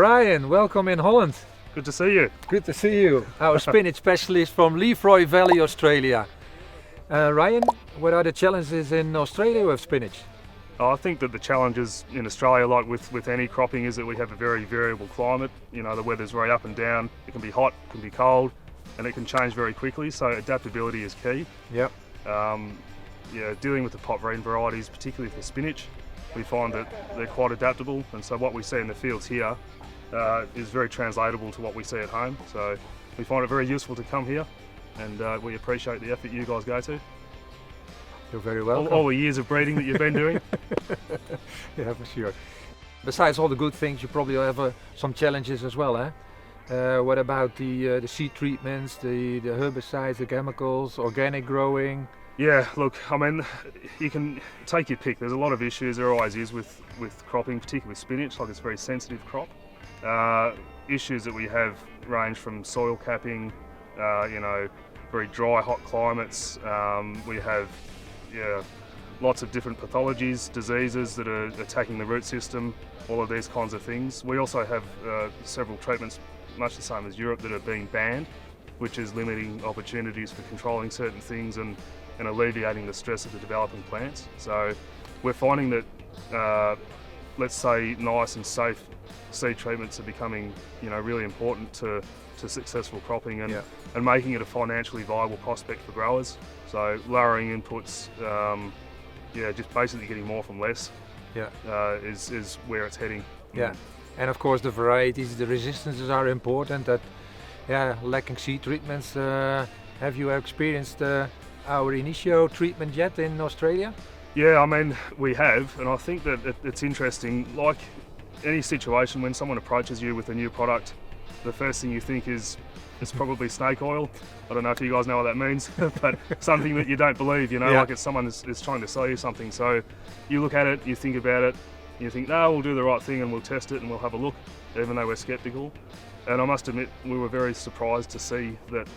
Ryan, welcome in Holland. Good to see you. Good to see you. Our spinach specialist from Lefroy Valley, Australia. Ryan, what are the challenges in Australia with spinach? I think that the challenges in Australia, like with any cropping, is that we have a very variable climate. You know, the weather's very up and down. It can be hot, it can be cold, and it can change very quickly. So adaptability is key. Yep. Dealing with the Pop Vriend varieties, particularly for spinach, we find that they're quite adaptable. And so what we see in the fields here is very translatable to what we see at home. So we find it very useful to come here, and we appreciate the effort you guys go to. You're very welcome. All the years of breeding that you've been doing. Yeah, for sure. Besides all the good things, you probably have some challenges as well, eh? What about the seed treatments, the herbicides, the chemicals, organic growing? Yeah, look, I mean, you can take your pick. There's a lot of issues, there always is with cropping, particularly with spinach, like it's a very sensitive crop. Issues that we have range from soil capping, very dry, hot climates. We have lots of different pathologies, diseases that are attacking the root system, all of these kinds of things. We also have several treatments, much the same as Europe, that are being banned, which is limiting opportunities for controlling certain things and alleviating the stress of the developing plants. So we're finding that, let's say, nice and safe seed treatments are becoming, really important to successful cropping and making it a financially viable prospect for growers. So lowering inputs, just basically getting more from less is where it's heading. Yeah, and of course the varieties, the resistances are important. Lacking seed treatments. Have you experienced our INITIO treatment yet in Australia? Yeah, I mean, we have, and I think that it's interesting. Like any situation, when someone approaches you with a new product, the first thing you think is it's probably snake oil. I don't know if you guys know what that means, but something that you don't believe, like it's someone is trying to sell you something. So you look at it, you think about it, you think, no, we'll do the right thing and we'll test it and we'll have a look, even though we're skeptical. And I must admit, we were very surprised to see that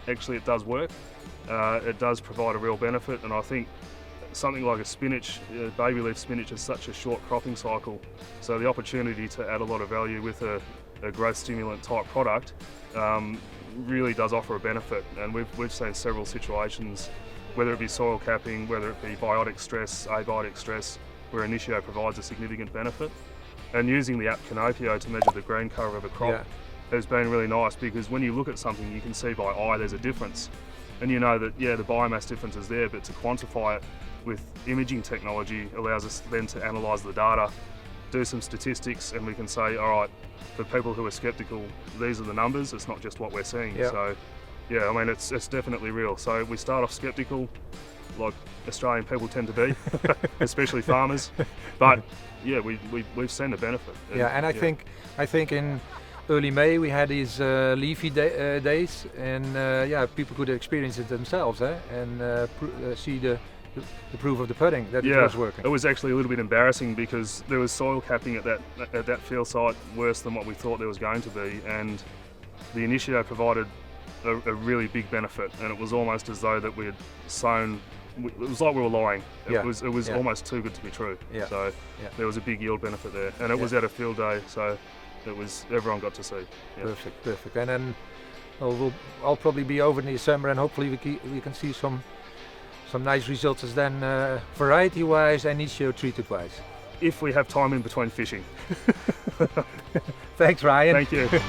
actually it does work. It does provide a real benefit, and I think something like a spinach, baby leaf spinach, is such a short cropping cycle, so the opportunity to add a lot of value with a growth stimulant type product really does offer a benefit. And we've seen several situations, whether it be soil capping, whether it be biotic stress, abiotic stress, where INITIO provides a significant benefit. And using the app Canopio to measure the green cover of a crop has been really nice, because when you look at something, you can see by eye there's a difference. And you know that, the biomass difference is there, but to quantify it with imaging technology allows us then to analyse the data, do some statistics, and we can say, all right, for people who are sceptical, these are the numbers, it's not just what we're seeing. So, I mean, it's definitely real. So we start off sceptical, like Australian people tend to be, especially farmers. But we've seen the benefit. And I think in early May we had these leafy days, and people could experience it themselves, and see the proof of the pudding that it was working. It was actually a little bit embarrassing because there was soil capping at that field site worse than what we thought there was going to be, and the INITIO provided a really big benefit, and it was almost as though that we had sown. It was like we were lying. It was almost too good to be true. So there was a big yield benefit there, and it was at a field day, so everyone got to see. Perfect. And then I'll probably be over in the summer, and hopefully we can see some nice results as then variety wise and INITIO treated wise. If we have time in between fishing. Thanks, Ryan. Thank you.